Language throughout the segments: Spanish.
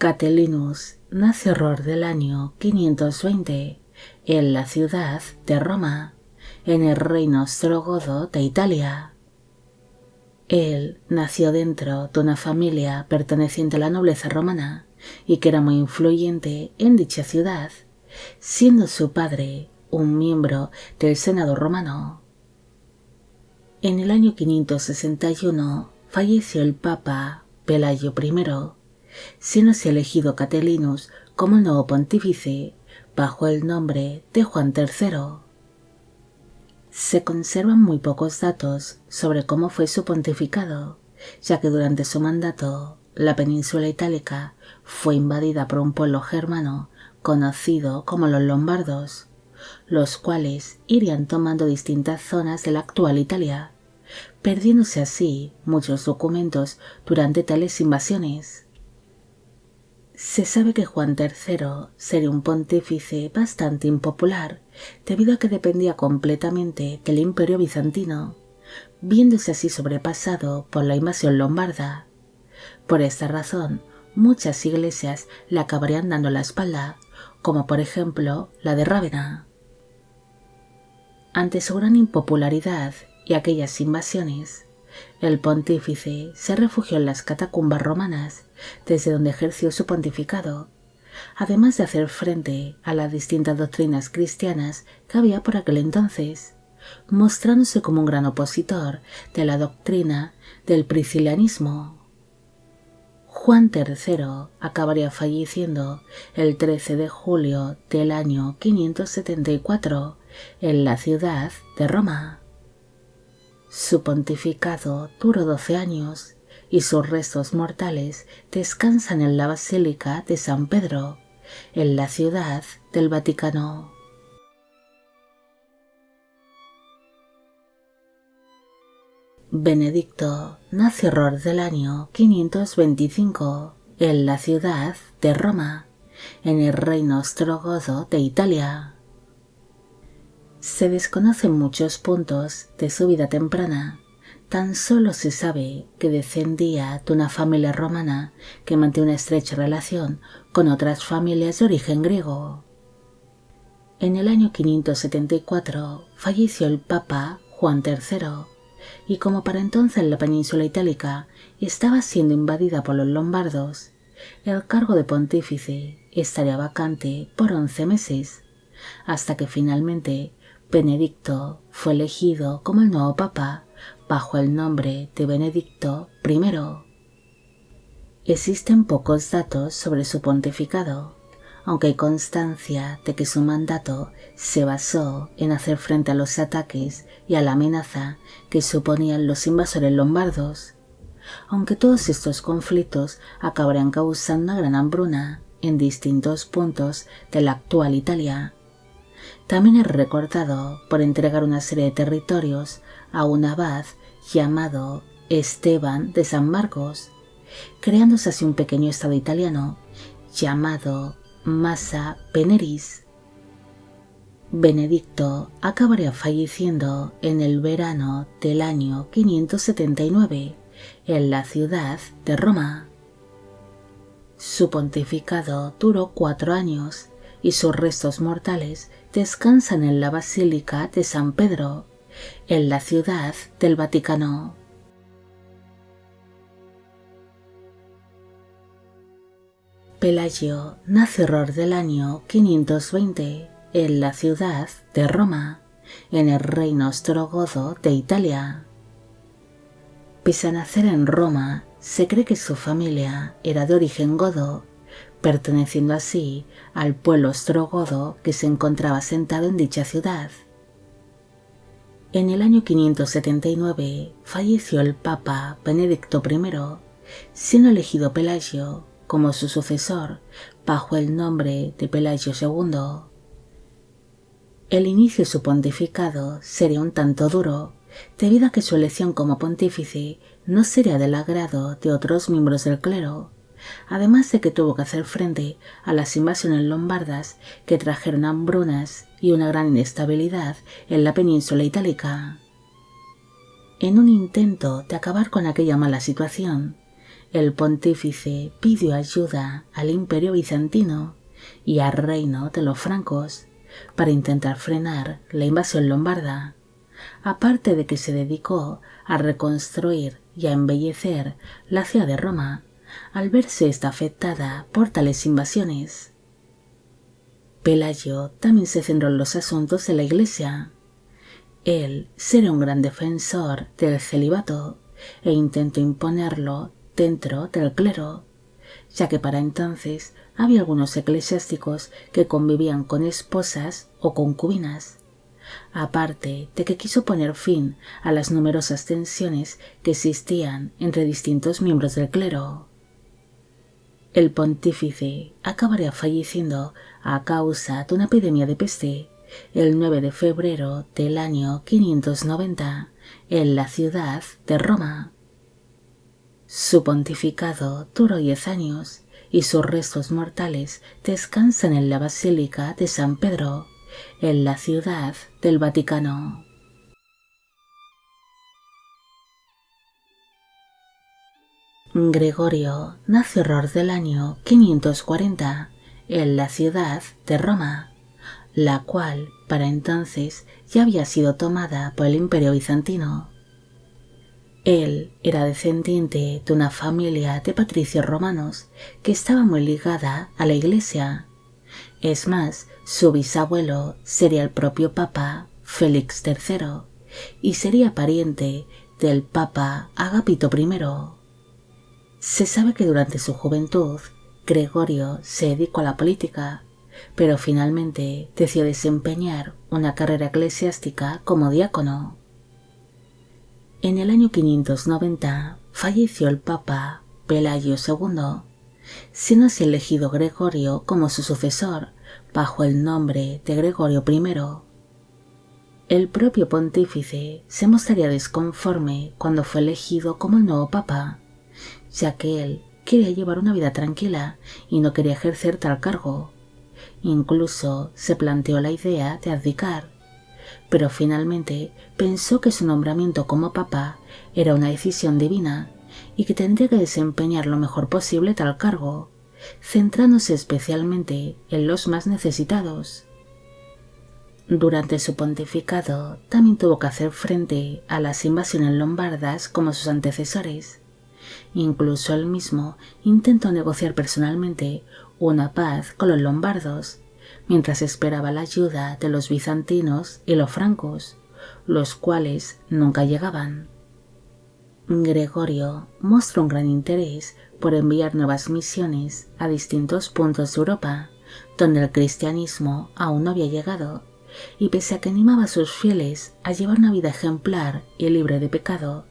Catilinus nace alrededor del año 520 en la ciudad de Roma, en el reino ostrogodo de Italia. Él nació dentro de una familia perteneciente a la nobleza romana y que era muy influyente en dicha ciudad, siendo su padre un miembro del Senado romano. En el año 561 falleció el Papa Pelagio I, siendo así elegido Catilinus como el nuevo pontífice bajo el nombre de Juan III. Se conservan muy pocos datos sobre cómo fue su pontificado, ya que durante su mandato la península itálica fue invadida por un pueblo germano conocido como los lombardos, los cuales irían tomando distintas zonas de la actual Italia, perdiéndose así muchos documentos durante tales invasiones. Se sabe que Juan III sería un pontífice bastante impopular debido a que dependía completamente del Imperio bizantino, viéndose así sobrepasado por la invasión lombarda. Por esta razón, muchas iglesias le acabarían dando la espalda, como por ejemplo la de Rávena. Ante su gran impopularidad y aquellas invasiones, el pontífice se refugió en las catacumbas romanas, desde donde ejerció su pontificado, además de hacer frente a las distintas doctrinas cristianas que había por aquel entonces, mostrándose como un gran opositor de la doctrina del priscilianismo. Juan III acabaría falleciendo el 13 de julio del año 574 en la ciudad de Roma. Su pontificado duró 12 años y sus restos mortales descansan en la Basílica de San Pedro, en la ciudad del Vaticano. Benedicto nació alrededor del año 525 en la ciudad de Roma, en el reino ostrogodo de Italia. Se desconocen muchos puntos de su vida temprana. Tan solo se sabe que descendía de una familia romana que mantiene una estrecha relación con otras familias de origen griego. En el año 574 falleció el Papa Juan III, y como para entonces la península itálica estaba siendo invadida por los lombardos, el cargo de pontífice estaría vacante por 11 meses, hasta que finalmente Benedicto fue elegido como el nuevo papa bajo el nombre de Benedicto I. Existen pocos datos sobre su pontificado, aunque hay constancia de que su mandato se basó en hacer frente a los ataques y a la amenaza que suponían los invasores lombardos, aunque todos estos conflictos acabarían causando una gran hambruna en distintos puntos de la actual Italia. También es recordado por entregar una serie de territorios a un abad llamado Esteban de San Marcos, creándose así un pequeño estado italiano llamado Massa Veneris. Benedicto acabaría falleciendo en el verano del año 579 en la ciudad de Roma. Su pontificado duró 4 años y sus restos mortales descansan en la Basílica de San Pedro, en la ciudad del Vaticano. Pelagio nació alrededor del año 520 en la ciudad de Roma, en el reino ostrogodo de Italia. Pese a nacer en Roma, se cree que su familia era de origen godo, perteneciendo así al pueblo ostrogodo que se encontraba asentado en dicha ciudad. En el año 579 falleció el Papa Benedicto I, siendo elegido Pelagio como su sucesor bajo el nombre de Pelagio II. El inicio de su pontificado sería un tanto duro, debido a que su elección como pontífice no sería del agrado de otros miembros del clero, además de que tuvo que hacer frente a las invasiones lombardas que trajeron hambrunas y una gran inestabilidad en la península itálica. En un intento de acabar con aquella mala situación, el pontífice pidió ayuda al Imperio bizantino y al reino de los francos para intentar frenar la invasión lombarda, aparte de que se dedicó a reconstruir y a embellecer la ciudad de Roma al verse esta afectada por tales invasiones. Pelayo también se centró en los asuntos de la Iglesia. Él sería un gran defensor del celibato e intentó imponerlo dentro del clero, ya que para entonces había algunos eclesiásticos que convivían con esposas o concubinas, aparte de que quiso poner fin a las numerosas tensiones que existían entre distintos miembros del clero. El pontífice acabaría falleciendo a causa de una epidemia de peste el 9 de febrero del año 590 en la ciudad de Roma. Su pontificado duró 10 años y sus restos mortales descansan en la Basílica de San Pedro, en la ciudad del Vaticano. Gregorio nació alrededor del año 540 en la ciudad de Roma, la cual para entonces ya había sido tomada por el Imperio bizantino. Él era descendiente de una familia de patricios romanos que estaba muy ligada a la Iglesia. Es más, su bisabuelo sería el propio Papa Félix III y sería pariente del Papa Agapito I. Se sabe que durante su juventud Gregorio se dedicó a la política, pero finalmente decidió desempeñar una carrera eclesiástica como diácono. En el año 590 falleció el Papa Pelayo II, siendo así elegido Gregorio como su sucesor bajo el nombre de Gregorio I. El propio pontífice se mostraría desconforme cuando fue elegido como el nuevo Papa, ya que él quería llevar una vida tranquila y no quería ejercer tal cargo. Incluso se planteó la idea de abdicar, pero finalmente pensó que su nombramiento como papa era una decisión divina y que tendría que desempeñar lo mejor posible tal cargo, centrándose especialmente en los más necesitados. Durante su pontificado también tuvo que hacer frente a las invasiones lombardas como sus antecesores. Incluso él mismo intentó negociar personalmente una paz con los lombardos, mientras esperaba la ayuda de los bizantinos y los francos, los cuales nunca llegaban. Gregorio mostró un gran interés por enviar nuevas misiones a distintos puntos de Europa, donde el cristianismo aún no había llegado, y pese a que animaba a sus fieles a llevar una vida ejemplar y libre de pecado,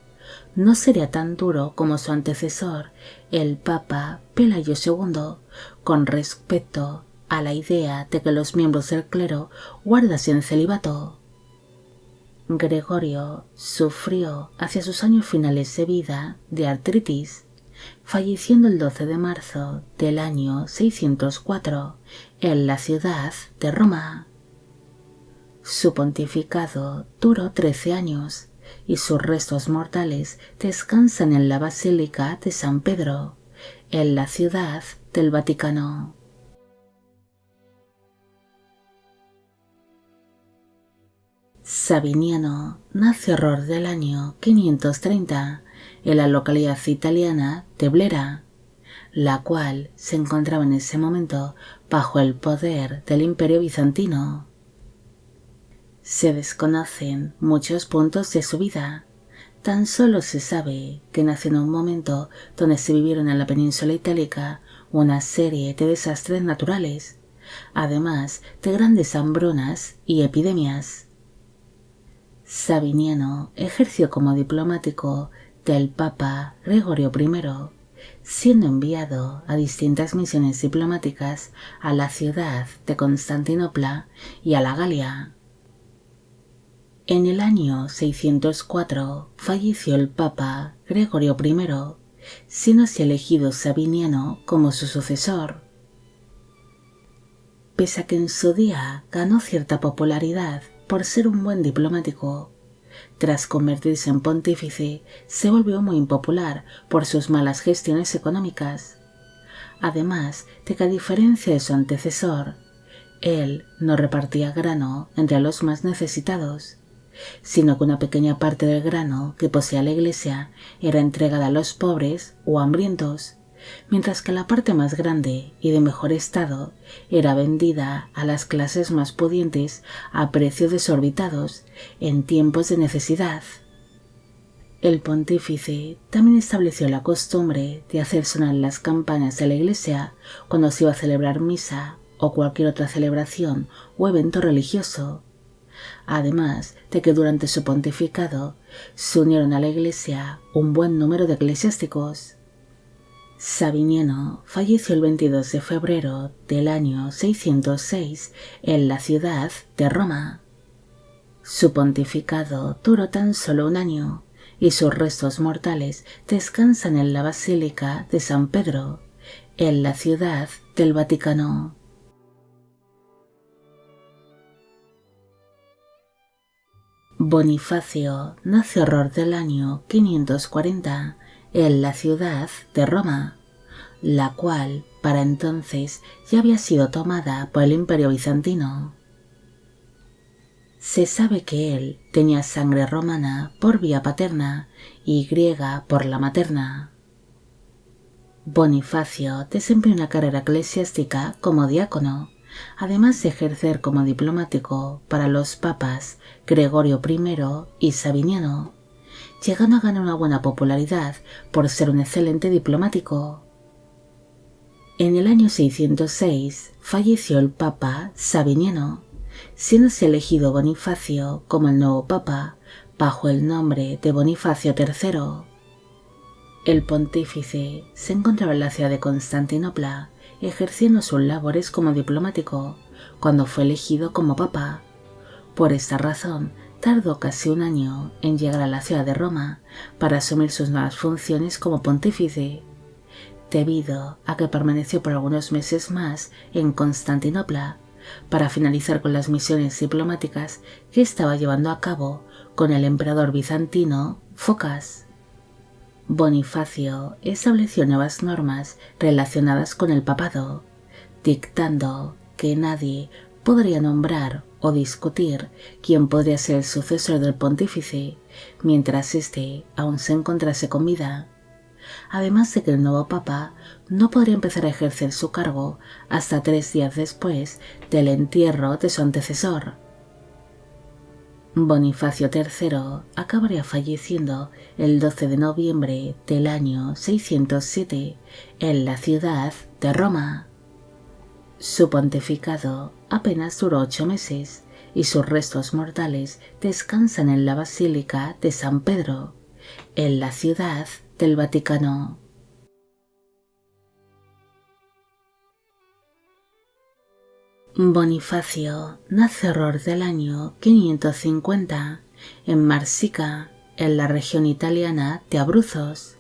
no sería tan duro como su antecesor, el Papa Pelayo II, con respecto a la idea de que los miembros del clero guardasen celibato. Gregorio sufrió hacia sus años finales de vida de artritis, falleciendo el 12 de marzo del año 604 en la ciudad de Roma. Su pontificado duró 13 años y sus restos mortales descansan en la Basílica de San Pedro, en la ciudad del Vaticano. Sabiniano nació alrededor del año 530 en la localidad italiana de Blera, la cual se encontraba en ese momento bajo el poder del Imperio bizantino. Se desconocen muchos puntos de su vida. Tan solo se sabe que nació en un momento donde se vivieron en la península itálica una serie de desastres naturales, además de grandes hambrunas y epidemias. Sabiniano ejerció como diplomático del Papa Gregorio I, siendo enviado a distintas misiones diplomáticas a la ciudad de Constantinopla y a la Galia. En el año 604 falleció el Papa Gregorio I, siendo así elegido Sabiniano como su sucesor. Pese a que en su día ganó cierta popularidad por ser un buen diplomático, tras convertirse en pontífice, se volvió muy impopular por sus malas gestiones económicas. Además de que, a diferencia de su antecesor, él no repartía grano entre los más necesitados, sino que una pequeña parte del grano que poseía la Iglesia era entregada a los pobres o hambrientos, mientras que la parte más grande y de mejor estado era vendida a las clases más pudientes a precios desorbitados en tiempos de necesidad. El pontífice también estableció la costumbre de hacer sonar las campanas de la Iglesia cuando se iba a celebrar misa o cualquier otra celebración o evento religioso, además de que durante su pontificado se unieron a la Iglesia un buen número de eclesiásticos. Sabiniano falleció el 22 de febrero del año 606 en la ciudad de Roma. Su pontificado duró tan solo un año y sus restos mortales descansan en la Basílica de San Pedro, en la ciudad del Vaticano. Bonifacio nació alrededor del año 540 en la ciudad de Roma, la cual para entonces ya había sido tomada por el Imperio Bizantino. Se sabe que él tenía sangre romana por vía paterna y griega por la materna. Bonifacio desempeñó una carrera eclesiástica como diácono, además de ejercer como diplomático para los papas Gregorio I y Sabiniano, llegando a ganar una buena popularidad por ser un excelente diplomático. En el año 606 falleció el papa Sabiniano, siéndose elegido Bonifacio como el nuevo papa bajo el nombre de Bonifacio III. El pontífice se encontraba en la ciudad de Constantinopla ejerciendo sus labores como diplomático cuando fue elegido como papa. Por esta razón tardó casi un año en llegar a la ciudad de Roma para asumir sus nuevas funciones como pontífice, debido a que permaneció por algunos meses más en Constantinopla para finalizar con las misiones diplomáticas que estaba llevando a cabo con el emperador bizantino Focas. Bonifacio estableció nuevas normas relacionadas con el papado, dictando que nadie podría nombrar o discutir quién podría ser el sucesor del pontífice mientras éste aún se encontrase con vida, además de que el nuevo papa no podría empezar a ejercer su cargo hasta 3 días después del entierro de su antecesor. Bonifacio III acabaría falleciendo el 12 de noviembre del año 607 en la ciudad de Roma. Su pontificado apenas duró 8 meses y sus restos mortales descansan en la Basílica de San Pedro, en la ciudad del Vaticano. Bonifacio nace alrededor del año 550 en Marsica, en la región italiana de Abruzos.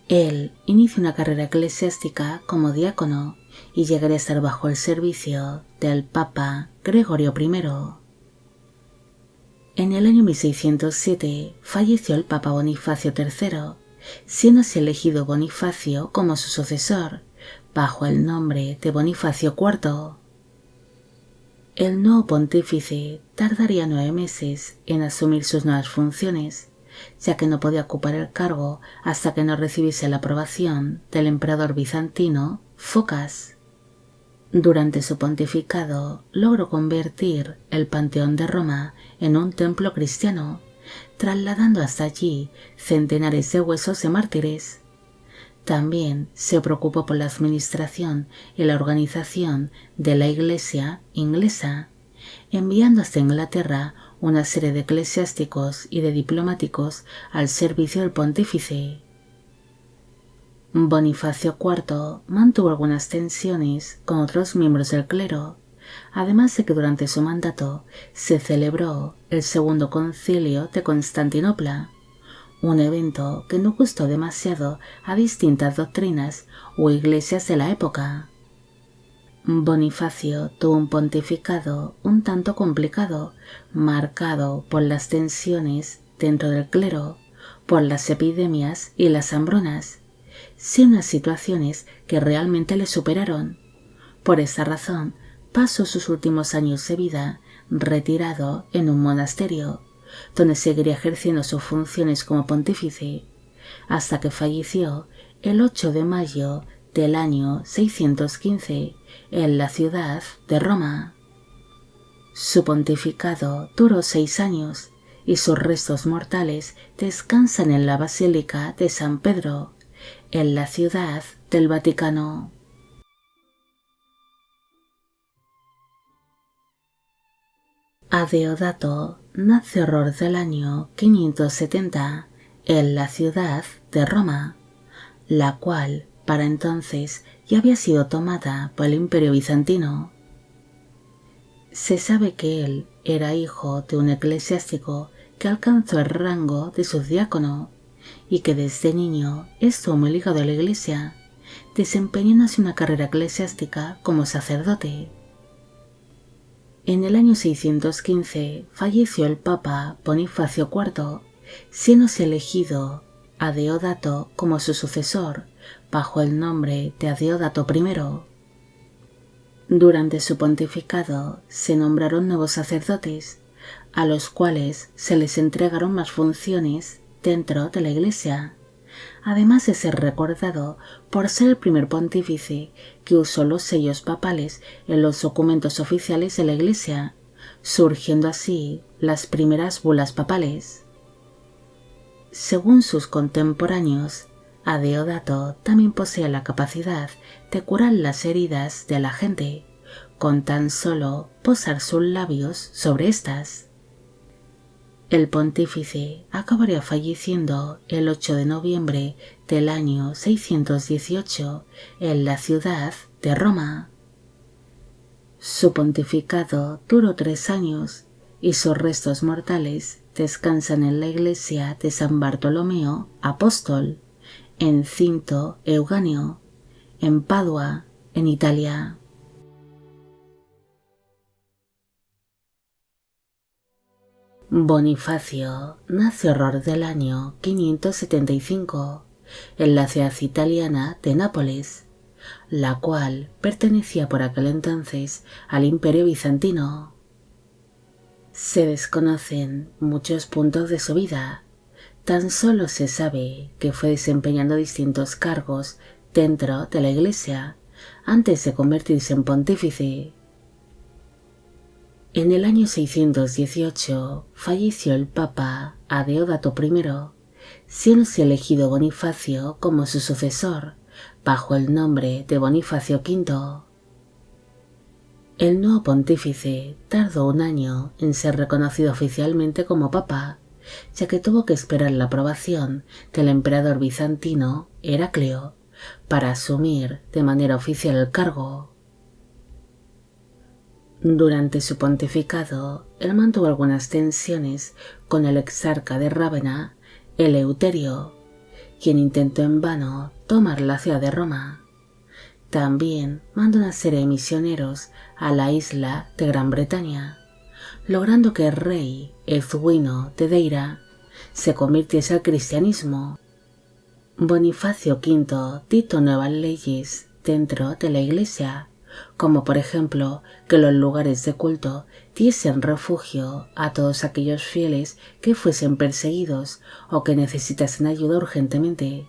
Él inicia una carrera eclesiástica como diácono y llegaría a estar bajo el servicio del Papa Gregorio I. En el año 1607 falleció el Papa Bonifacio III, siendo así elegido Bonifacio como su sucesor, bajo el nombre de Bonifacio IV. El nuevo pontífice tardaría 9 meses en asumir sus nuevas funciones, ya que no podía ocupar el cargo hasta que no recibiese la aprobación del emperador bizantino Focas. Durante su pontificado logró convertir el Panteón de Roma en un templo cristiano, trasladando hasta allí centenares de huesos de mártires. También se preocupó por la administración y la organización de la Iglesia inglesa, enviando hasta Inglaterra una serie de eclesiásticos y de diplomáticos al servicio del pontífice. Bonifacio IV mantuvo algunas tensiones con otros miembros del clero, además de que durante su mandato se celebró el Segundo Concilio de Constantinopla, un evento que no gustó demasiado a distintas doctrinas o iglesias de la época. Bonifacio tuvo un pontificado un tanto complicado, marcado por las tensiones dentro del clero, por las epidemias y las hambrunas, sin unas situaciones que realmente le superaron. Por esa razón, pasó sus últimos años de vida retirado en un monasterio, donde seguiría ejerciendo sus funciones como pontífice, hasta que falleció el 8 de mayo del año 615 en la ciudad de Roma. Su pontificado duró 6 años y sus restos mortales descansan en la Basílica de San Pedro, en la ciudad del Vaticano. Adeodato nace alrededor del año 570 en la ciudad de Roma, la cual para entonces ya había sido tomada por el Imperio Bizantino. Se sabe que él era hijo de un eclesiástico que alcanzó el rango de subdiácono y que desde niño estuvo muy ligado a la iglesia, desempeñándose una carrera eclesiástica como sacerdote. En el año 615 falleció el Papa Bonifacio IV, siéndose elegido Adeodato como su sucesor, bajo el nombre de Adeodato I. Durante su pontificado se nombraron nuevos sacerdotes, a los cuales se les entregaron más funciones dentro de la Iglesia, además de ser recordado por ser el primer pontífice que usó los sellos papales en los documentos oficiales de la Iglesia, surgiendo así las primeras bulas papales. Según sus contemporáneos, Adeodato también posee la capacidad de curar las heridas de la gente, con tan solo posar sus labios sobre estas. El pontífice acabaría falleciendo el 8 de noviembre del año 618 en la ciudad de Roma. Su pontificado duró 3 años y sus restos mortales descansan en la iglesia de San Bartolomeo Apóstol, en Cinto Euganeo, en Padua, en Italia. Bonifacio nació alrededor del año 575 en la ciudad italiana de Nápoles, la cual pertenecía por aquel entonces al Imperio Bizantino. Se desconocen muchos puntos de su vida, tan solo se sabe que fue desempeñando distintos cargos dentro de la Iglesia antes de convertirse en pontífice. En el año 618 falleció el Papa Adeodato I, siéndose elegido Bonifacio como su sucesor, bajo el nombre de Bonifacio V. El nuevo pontífice tardó 1 año en ser reconocido oficialmente como papa, ya que tuvo que esperar la aprobación del emperador bizantino Heraclio para asumir de manera oficial el cargo. Durante su pontificado, él mantuvo algunas tensiones con el exarca de Rávena, Eleuterio, quien intentó en vano tomar la ciudad de Roma. También mandó una serie de misioneros a la isla de Gran Bretaña, logrando que el rey Ezuino de Deira se convirtiese al cristianismo. Bonifacio V dictó nuevas leyes dentro de la iglesia, como por ejemplo que los lugares de culto diesen refugio a todos aquellos fieles que fuesen perseguidos o que necesitasen ayuda urgentemente,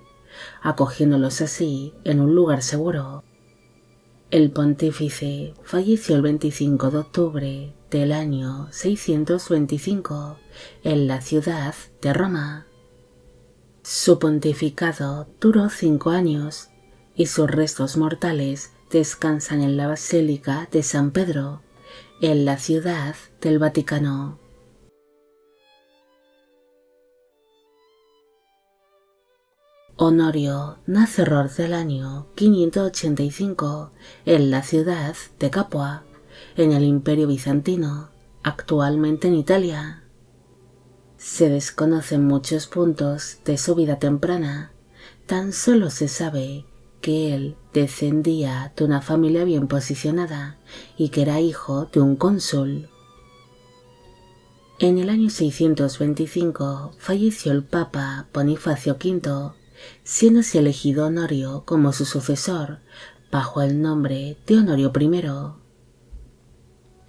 acogiéndolos así en un lugar seguro. El pontífice falleció el 25 de octubre del año 625 en la ciudad de Roma. Su pontificado duró 5 años y sus restos mortales descansan en la Basílica de San Pedro, en la ciudad del Vaticano. Honorio nace alrededor del año 585 en la ciudad de Capua, en el Imperio Bizantino, actualmente en Italia. Se desconocen muchos puntos de su vida temprana, tan solo se sabe que él descendía de una familia bien posicionada y que era hijo de un cónsul. En el año 625 falleció el Papa Bonifacio V, siendo así elegido Honorio como su sucesor, bajo el nombre de Honorio I.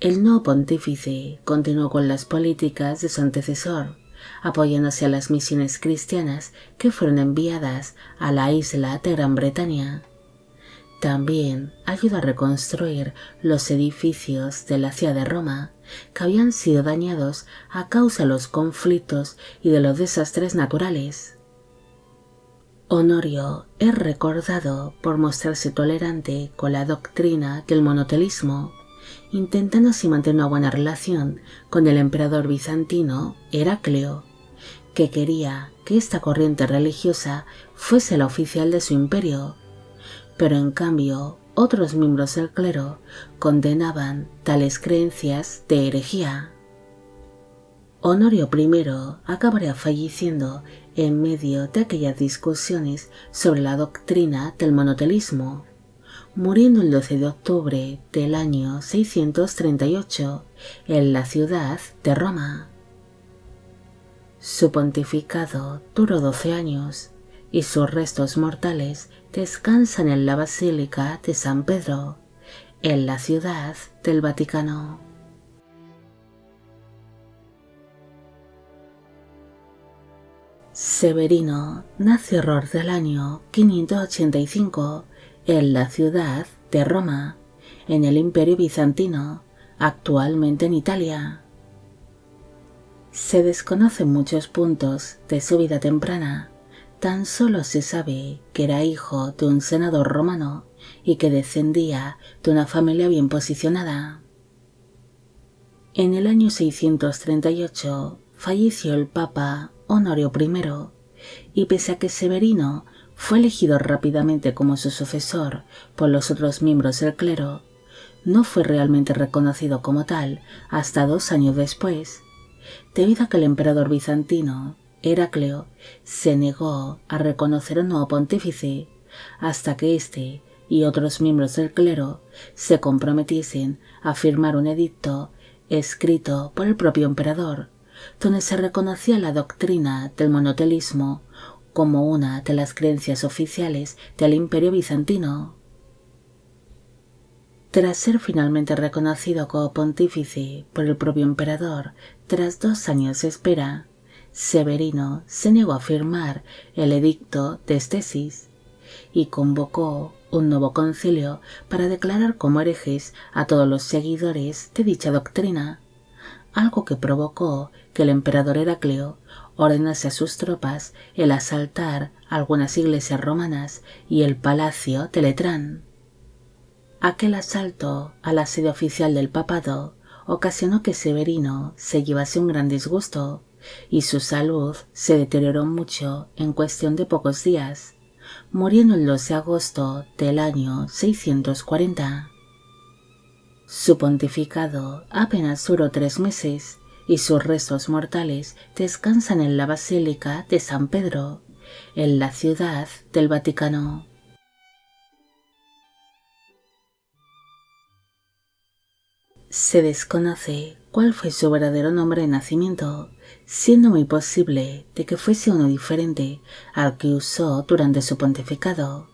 El nuevo pontífice continuó con las políticas de su antecesor, apoyándose a las misiones cristianas que fueron enviadas a la isla de Gran Bretaña. También ayudó a reconstruir los edificios de la ciudad de Roma, que habían sido dañados a causa de los conflictos y de los desastres naturales. Honorio es recordado por mostrarse tolerante con la doctrina del monoteísmo, intentando así mantener una buena relación con el emperador bizantino Heraclio, que quería que esta corriente religiosa fuese la oficial de su imperio, pero en cambio otros miembros del clero condenaban tales creencias de herejía. Honorio I acabaría falleciendo en medio de aquellas discusiones sobre la doctrina del monoteísmo, muriendo el 12 de octubre del año 638 en la ciudad de Roma. Su pontificado duró 12 años y sus restos mortales descansan en la Basílica de San Pedro, en la ciudad del Vaticano. Severino nació alrededor del año 585 en la ciudad de Roma, en el Imperio Bizantino, actualmente en Italia. Se desconocen muchos puntos de su vida temprana. Tan solo se sabe que era hijo de un senador romano y que descendía de una familia bien posicionada. En el año 638 falleció el Papa Honorio I, y pese a que Severino fue elegido rápidamente como su sucesor por los otros miembros del clero, no fue realmente reconocido como tal hasta 2 años después, debido a que el emperador bizantino Heraclio se negó a reconocer un nuevo pontífice hasta que éste y otros miembros del clero se comprometiesen a firmar un edicto escrito por el propio emperador, donde se reconocía la doctrina del monoteísmo como una de las creencias oficiales del Imperio Bizantino. Tras ser finalmente reconocido como pontífice por el propio emperador, tras 2 años de espera, Severino se negó a firmar el edicto de Estesis y convocó un nuevo concilio para declarar como herejes a todos los seguidores de dicha doctrina, algo que provocó que el emperador Heraclio ordenase a sus tropas el asaltar algunas iglesias romanas y el palacio de Letrán. Aquel asalto a la sede oficial del papado ocasionó que Severino se llevase un gran disgusto y su salud se deterioró mucho en cuestión de pocos días, muriendo el 2 de agosto del año 640. Su pontificado apenas duró 3 meses y sus restos mortales descansan en la Basílica de San Pedro, en la ciudad del Vaticano. Se desconoce cuál fue su verdadero nombre de nacimiento, siendo muy posible de que fuese uno diferente al que usó durante su pontificado.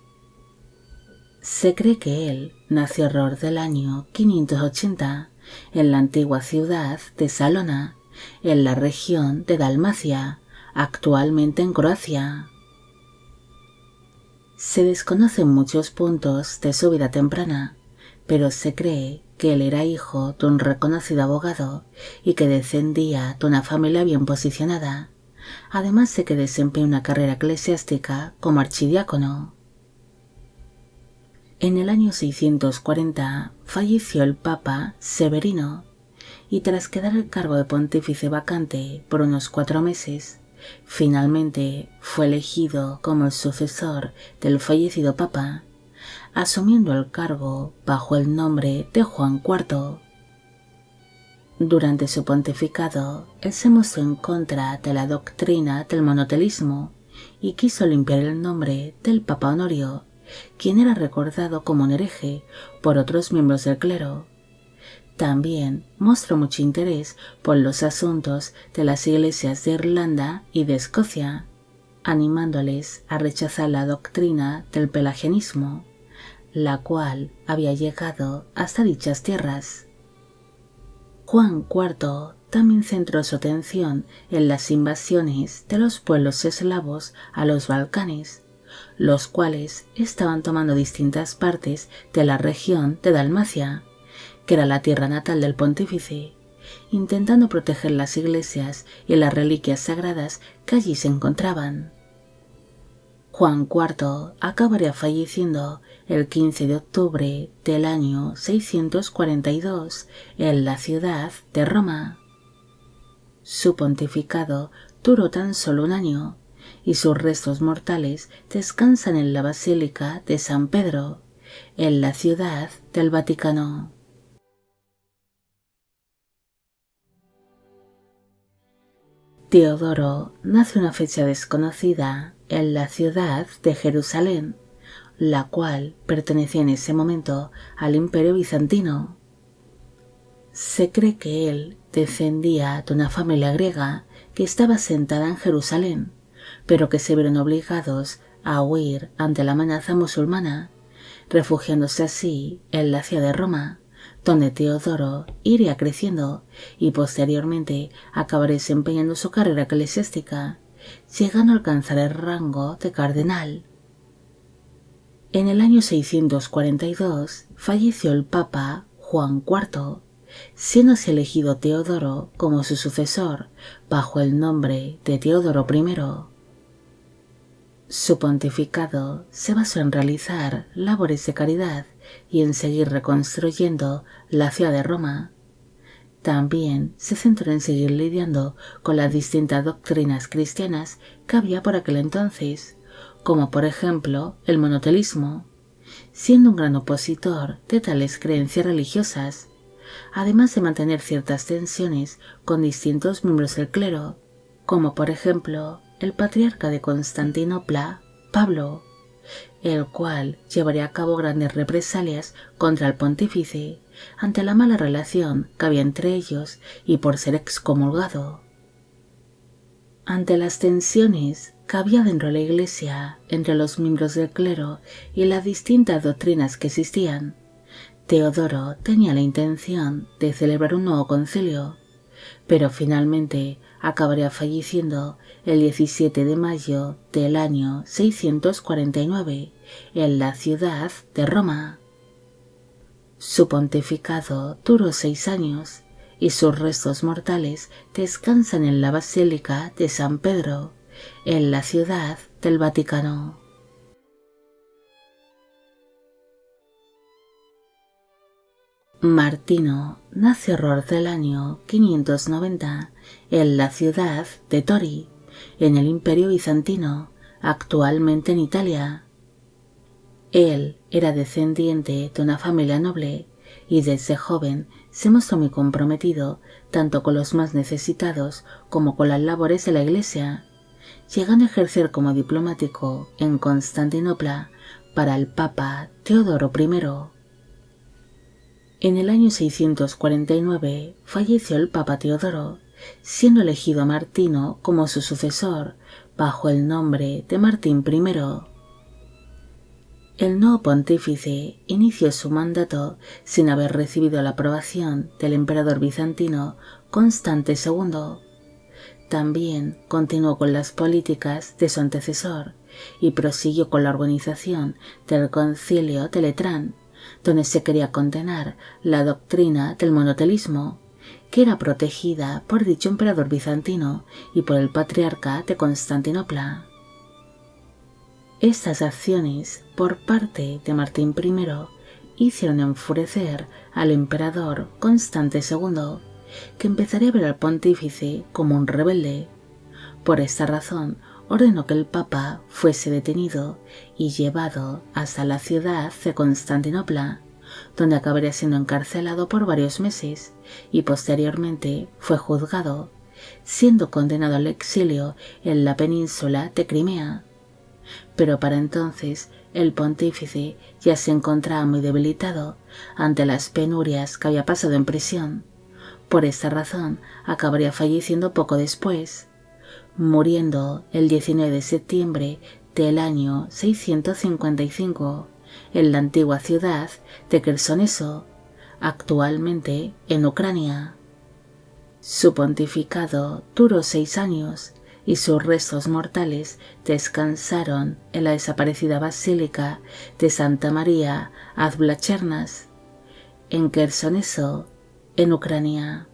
Se cree que él nació alrededor del año 580 en la antigua ciudad de Salona, en la región de Dalmacia, actualmente en Croacia. Se desconocen muchos puntos de su vida temprana, pero se cree que él era hijo de un reconocido abogado y que descendía de una familia bien posicionada, además de que desempeñó una carrera eclesiástica como archidiácono. En el año 640 falleció el Papa Severino, y tras quedar el cargo de pontífice vacante por unos 4 meses, finalmente fue elegido como el sucesor del fallecido Papa, asumiendo el cargo bajo el nombre de Juan IV. Durante su pontificado, él se mostró en contra de la doctrina del monoteísmo y quiso limpiar el nombre del Papa Honorio quien era recordado como un hereje por otros miembros del clero. También mostró mucho interés por los asuntos de las iglesias de Irlanda y de Escocia, animándoles a rechazar la doctrina del pelagianismo, la cual había llegado hasta dichas tierras. Juan IV también centró su atención en las invasiones de los pueblos eslavos a los Balcanes, los cuales estaban tomando distintas partes de la región de Dalmacia, que era la tierra natal del pontífice, intentando proteger las iglesias y las reliquias sagradas que allí se encontraban. Juan IV acabaría falleciendo el 15 de octubre del año 642 en la ciudad de Roma. Su pontificado duró tan solo un año y sus restos mortales descansan en la Basílica de San Pedro, en la ciudad del Vaticano. Teodoro nace una fecha desconocida en la ciudad de Jerusalén, la cual pertenecía en ese momento al Imperio Bizantino. Se cree que él descendía de una familia griega que estaba asentada en Jerusalén, pero que se vieron obligados a huir ante la amenaza musulmana, refugiándose así en la ciudad de Roma, donde Teodoro iría creciendo y posteriormente acabaría desempeñando su carrera eclesiástica, llegando a alcanzar el rango de cardenal. En el año 642 falleció el Papa Juan IV, siendo así elegido Teodoro como su sucesor bajo el nombre de Teodoro I. Su pontificado se basó en realizar labores de caridad y en seguir reconstruyendo la ciudad de Roma. También se centró en seguir lidiando con las distintas doctrinas cristianas que había por aquel entonces, como por ejemplo el monoteísmo, siendo un gran opositor de tales creencias religiosas, además de mantener ciertas tensiones con distintos miembros del clero, como por ejemplo el patriarca de Constantinopla, Pablo, el cual llevaría a cabo grandes represalias contra el pontífice ante la mala relación que había entre ellos y por ser excomulgado. Ante las tensiones que había dentro de la Iglesia entre los miembros del clero y las distintas doctrinas que existían, Teodoro tenía la intención de celebrar un nuevo concilio, pero finalmente acabaría falleciendo el 17 de mayo del año 649 en la ciudad de Roma. Su pontificado duró 6 años y sus restos mortales descansan en la Basílica de San Pedro, en la ciudad del Vaticano. Martino nació alrededor del año 590 en la ciudad de Tori, en el Imperio Bizantino, actualmente en Italia. Él era descendiente de una familia noble y desde joven se mostró muy comprometido tanto con los más necesitados como con las labores de la Iglesia, llegando a ejercer como diplomático en Constantinopla para el Papa Teodoro I. En el año 649 falleció el Papa Teodoro, siendo elegido a Martino como su sucesor bajo el nombre de Martín I. El nuevo pontífice inició su mandato sin haber recibido la aprobación del emperador bizantino Constante II. También continuó con las políticas de su antecesor y prosiguió con la organización del Concilio de Letrán, donde se quería condenar la doctrina del monoteísmo, que era protegida por dicho emperador bizantino y por el patriarca de Constantinopla. Estas acciones por parte de Martín I hicieron enfurecer al emperador Constante II, que empezaría a ver al pontífice como un rebelde. Por esta razón ordenó que el Papa fuese detenido y llevado hasta la ciudad de Constantinopla, donde acabaría siendo encarcelado por varios meses y posteriormente fue juzgado, siendo condenado al exilio en la península de Crimea. Pero para entonces el pontífice ya se encontraba muy debilitado ante las penurias que había pasado en prisión. Por esta razón acabaría falleciendo poco después, muriendo el 19 de septiembre del año 655 en la antigua ciudad de Quersoneso, actualmente en Ucrania. Su pontificado duró 6 años y sus restos mortales descansaron en la desaparecida Basílica de Santa María ad Blachernas, en Quersoneso, en Ucrania.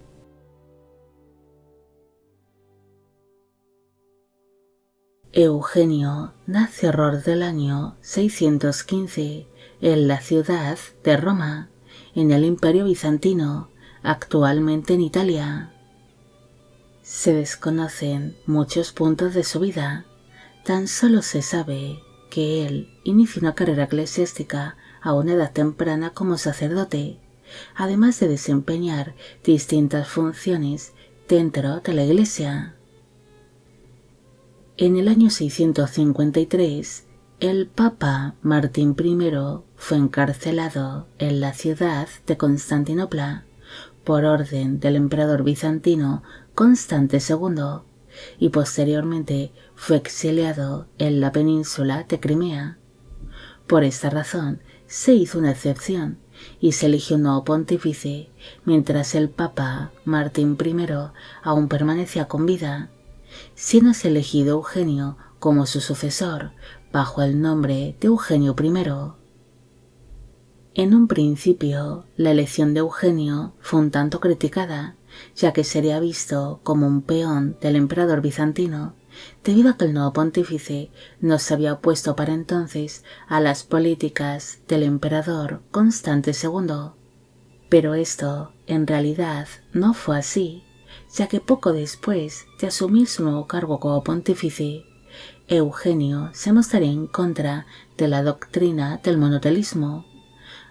Eugenio nace alrededor del año 615 en la ciudad de Roma, en el Imperio Bizantino, actualmente en Italia. Se desconocen muchos puntos de su vida. Tan solo se sabe que él inició una carrera eclesiástica a una edad temprana como sacerdote, además de desempeñar distintas funciones dentro de la Iglesia. En el año 653, el Papa Martín I fue encarcelado en la ciudad de Constantinopla por orden del emperador bizantino Constante II y posteriormente fue exiliado en la península de Crimea. Por esta razón se hizo una excepción y se eligió un nuevo pontífice mientras el Papa Martín I aún permanecía con vida, siendo elegido Eugenio como su sucesor bajo el nombre de Eugenio I. En un principio, la elección de Eugenio fue un tanto criticada, ya que sería visto como un peón del emperador bizantino, debido a que el nuevo pontífice no se había opuesto para entonces a las políticas del emperador Constante II. Pero esto, en realidad, no fue así, ya que poco después de asumir su nuevo cargo como pontífice, Eugenio se mostraría en contra de la doctrina del monotelismo,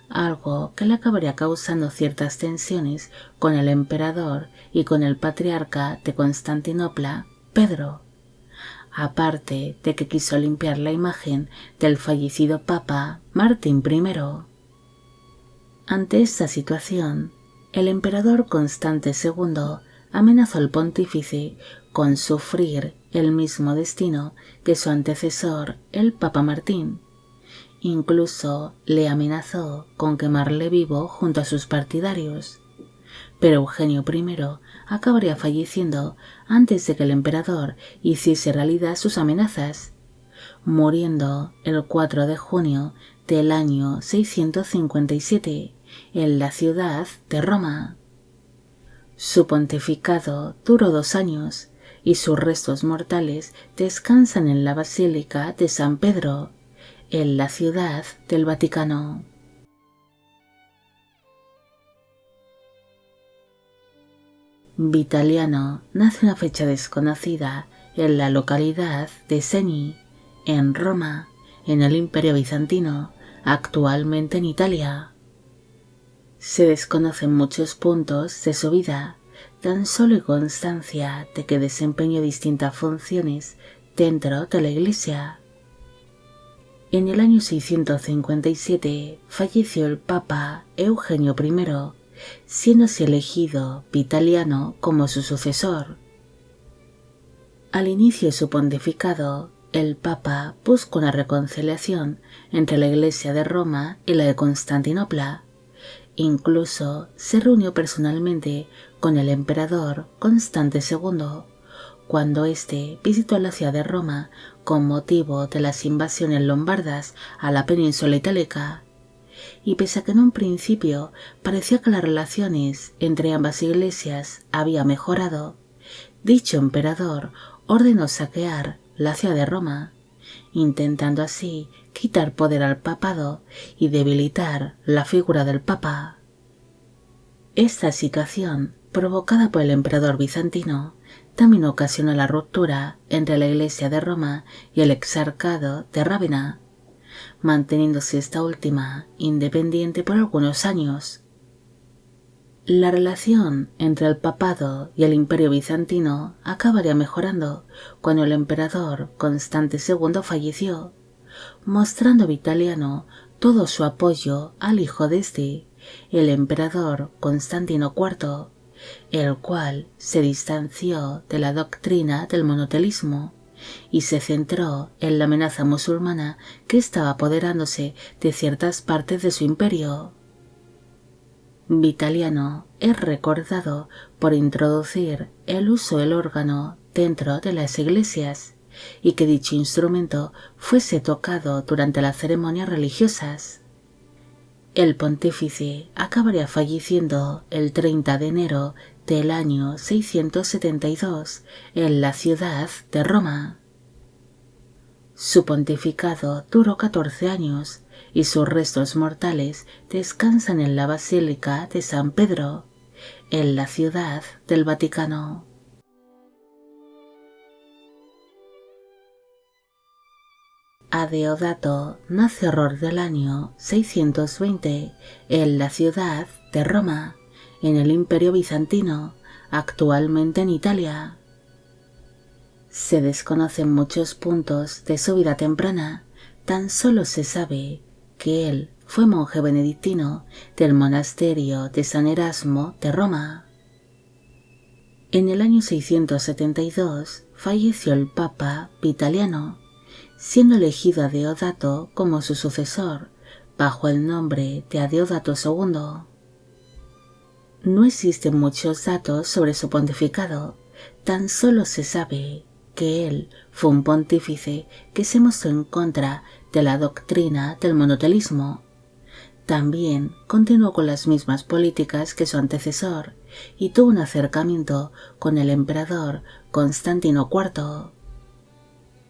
algo que le acabaría causando ciertas tensiones con el emperador y con el patriarca de Constantinopla, Pedro, aparte de que quiso limpiar la imagen del fallecido Papa Martín I. Ante esta situación, el emperador Constante II amenazó al pontífice con sufrir el mismo destino que su antecesor, el Papa Martín. Incluso le amenazó con quemarle vivo junto a sus partidarios. Pero Eugenio I acabaría falleciendo antes de que el emperador hiciese realidad sus amenazas, muriendo el 4 de junio del año 657 en la ciudad de Roma. Su pontificado duró 2 años y sus restos mortales descansan en la Basílica de San Pedro, en la ciudad del Vaticano. Vitaliano nace en una fecha desconocida en la localidad de Seni, en Roma, en el Imperio Bizantino, actualmente en Italia. Se desconocen muchos puntos de su vida, tan solo hay constancia de que desempeñó distintas funciones dentro de la Iglesia. En el año 657 falleció el Papa Eugenio I, siendo así elegido Vitaliano como su sucesor. Al inicio de su pontificado, el Papa buscó una reconciliación entre la Iglesia de Roma y la de Constantinopla. Incluso se reunió personalmente con el emperador Constante II, cuando éste visitó la ciudad de Roma con motivo de las invasiones lombardas a la península itálica, y pese a que en un principio parecía que las relaciones entre ambas iglesias había mejorado, dicho emperador ordenó saquear la ciudad de Roma, intentando así quitar poder al papado y debilitar la figura del papa. Esta situación, provocada por el emperador bizantino, también ocasionó la ruptura entre la Iglesia de Roma y el exarcado de Rávena, manteniéndose esta última independiente por algunos años. La relación entre el papado y el Imperio bizantino acabaría mejorando cuando el emperador Constante II falleció, mostrando Vitaliano todo su apoyo al hijo de este, el emperador Constantino IV, el cual se distanció de la doctrina del monotelismo y se centró en la amenaza musulmana que estaba apoderándose de ciertas partes de su imperio. Vitaliano es recordado por introducir el uso del órgano dentro de las iglesias y que dicho instrumento fuese tocado durante las ceremonias religiosas. El pontífice acabaría falleciendo el 30 de enero del año 672 en la ciudad de Roma. Su pontificado duró 14 años y sus restos mortales descansan en la Basílica de San Pedro, en la ciudad del Vaticano. Adeodato nace alrededor del año 620 en la ciudad de Roma, en el Imperio Bizantino, actualmente en Italia. Se desconocen muchos puntos de su vida temprana, tan solo se sabe que él fue monje benedictino del monasterio de San Erasmo de Roma. En el año 672 falleció el Papa Vitaliano, siendo elegido Adeodato como su sucesor, bajo el nombre de Adeodato II. No existen muchos datos sobre su pontificado, tan solo se sabe que él fue un pontífice que se mostró en contra de la doctrina del monotelismo. También continuó con las mismas políticas que su antecesor y tuvo un acercamiento con el emperador Constantino IV.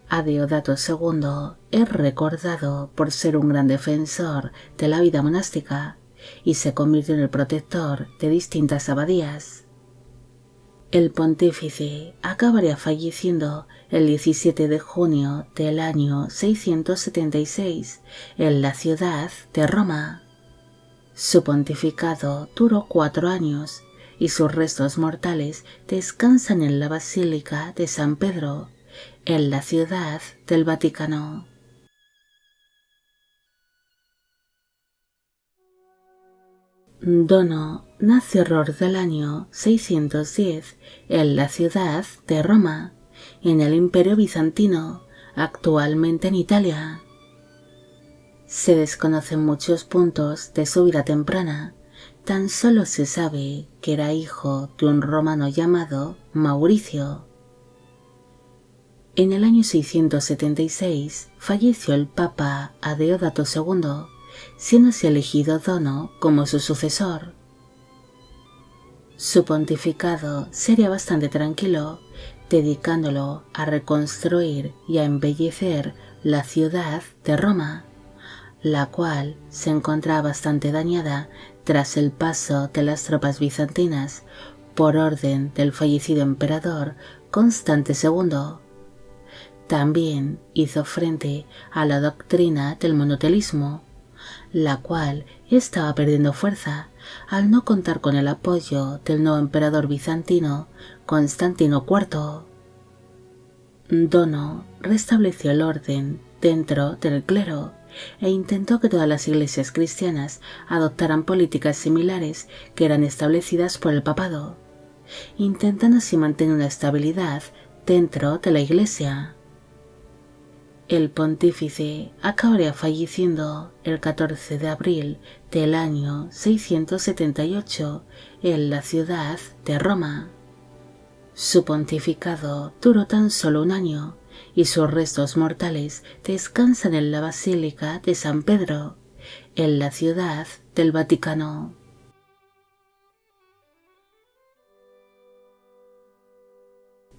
Adeodato II es recordado por ser un gran defensor de la vida monástica y se convirtió en el protector de distintas abadías. El pontífice acabaría falleciendo el 17 de junio del año 676 en la ciudad de Roma. Su pontificado duró 4 años y sus restos mortales descansan en la Basílica de San Pedro, en la ciudad del Vaticano. Dono nace alrededor del año 610 en la ciudad de Roma, en el Imperio Bizantino, actualmente en Italia. Se desconocen muchos puntos de su vida temprana, tan solo se sabe que era hijo de un romano llamado Mauricio. En el año 676 falleció el Papa Adeodato II, siendo así elegido Dono como su sucesor. Su pontificado sería bastante tranquilo, dedicándolo a reconstruir y a embellecer la ciudad de Roma, la cual se encontraba bastante dañada tras el paso de las tropas bizantinas por orden del fallecido emperador Constante II. También hizo frente a la doctrina del monotelismo, la cual estaba perdiendo fuerza al no contar con el apoyo del nuevo emperador bizantino Constantino IV. Dono restableció el orden dentro del clero e intentó que todas las iglesias cristianas adoptaran políticas similares que eran establecidas por el papado, intentando así mantener una estabilidad dentro de la iglesia. El pontífice acabaría falleciendo el 14 de abril del año 678 en la ciudad de Roma. Su pontificado duró tan solo un año y sus restos mortales descansan en la Basílica de San Pedro, en la ciudad del Vaticano.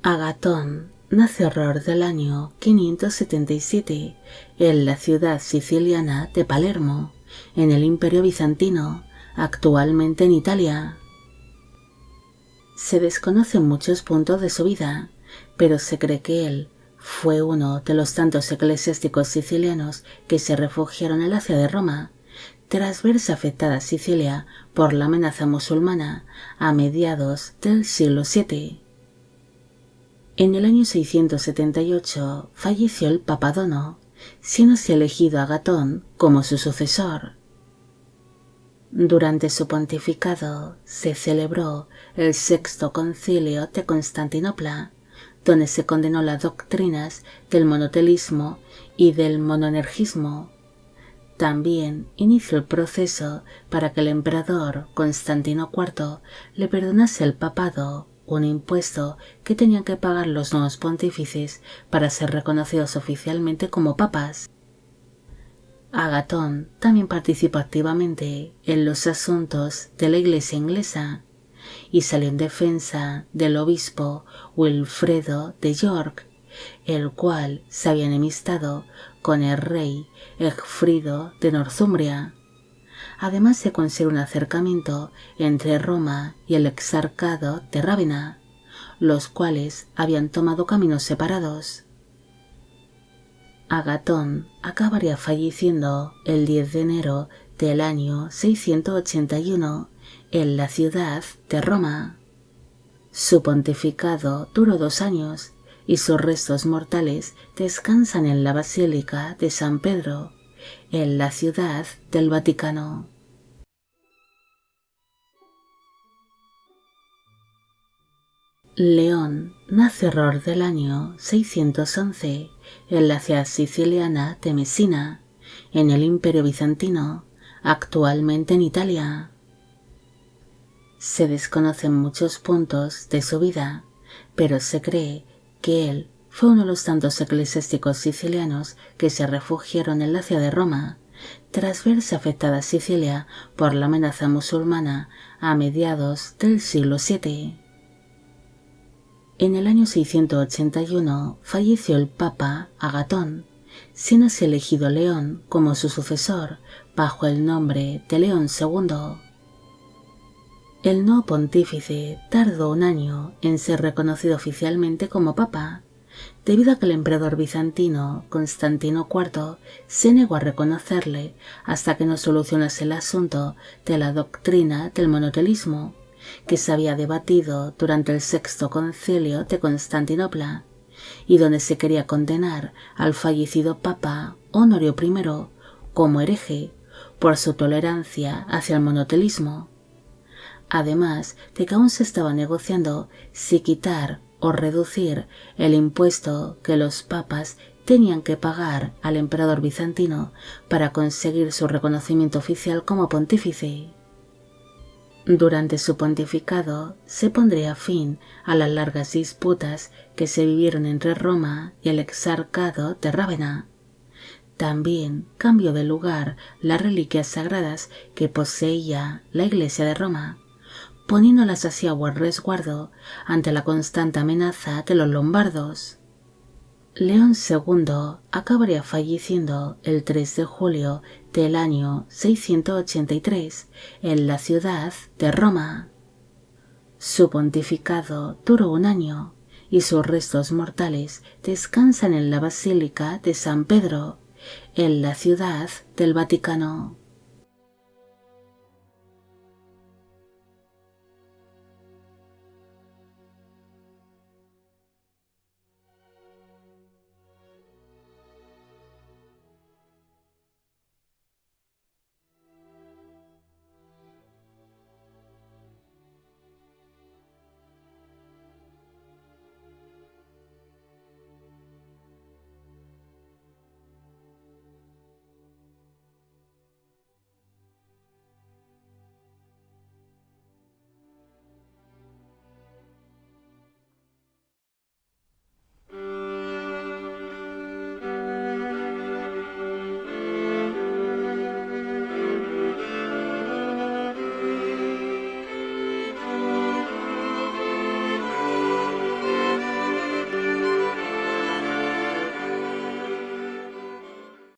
Agatón nace alrededor del año 577 en la ciudad siciliana de Palermo, en el Imperio Bizantino, actualmente en Italia. Se desconocen muchos puntos de su vida, pero se cree que él fue uno de los tantos eclesiásticos sicilianos que se refugiaron en la ciudad de Roma, tras verse afectada Sicilia por la amenaza musulmana a mediados del siglo VII. En el año 678 falleció el Papa Dono, siendo elegido Agatón como su sucesor. Durante su pontificado se celebró el Sexto Concilio de Constantinopla, donde se condenó las doctrinas del monotelismo y del monoenergismo. También inició el proceso para que el emperador Constantino IV le perdonase al papado un impuesto que tenían que pagar los nuevos pontífices para ser reconocidos oficialmente como papas. Agatón también participó activamente en los asuntos de la Iglesia inglesa y salió en defensa del obispo Wilfredo de York, el cual se había enemistado con el rey Egfrido de Northumbria. Además se consigue un acercamiento entre Roma y el exarcado de Rávena, los cuales habían tomado caminos separados. Agatón acabaría falleciendo el 10 de enero del año 681 en la ciudad de Roma. Su pontificado duró 2 años y sus restos mortales descansan en la Basílica de San Pedro, en la ciudad del Vaticano. León nace alrededor del año 611 en la ciudad siciliana de Mesina, en el Imperio Bizantino, actualmente en Italia. Se desconocen muchos puntos de su vida, pero se cree que él fue uno de los tantos eclesiásticos sicilianos que se refugiaron en la ciudad de Roma, tras verse afectada Sicilia por la amenaza musulmana a mediados del siglo VII. En el año 681 falleció el Papa Agatón, siendo así elegido León como su sucesor bajo el nombre de León II. El nuevo pontífice tardó 1 año en ser reconocido oficialmente como papa, debido a que el emperador bizantino Constantino IV se negó a reconocerle hasta que no solucionase el asunto de la doctrina del monotelismo, que se había debatido durante el Sexto Concilio de Constantinopla, y donde se quería condenar al fallecido Papa Honorio I como hereje por su tolerancia hacia el monotelismo, además de que aún se estaba negociando si quitar o reducir el impuesto que los papas tenían que pagar al emperador bizantino para conseguir su reconocimiento oficial como pontífice. Durante su pontificado se pondría fin a las largas disputas que se vivieron entre Roma y el exarcado de Rávena. También cambió de lugar las reliquias sagradas que poseía la Iglesia de Roma, poniéndolas así a buen resguardo ante la constante amenaza de los lombardos. León II acabaría falleciendo el 3 de julio del año 683 en la ciudad de Roma. Su pontificado duró 1 año y sus restos mortales descansan en la Basílica de San Pedro, en la ciudad del Vaticano.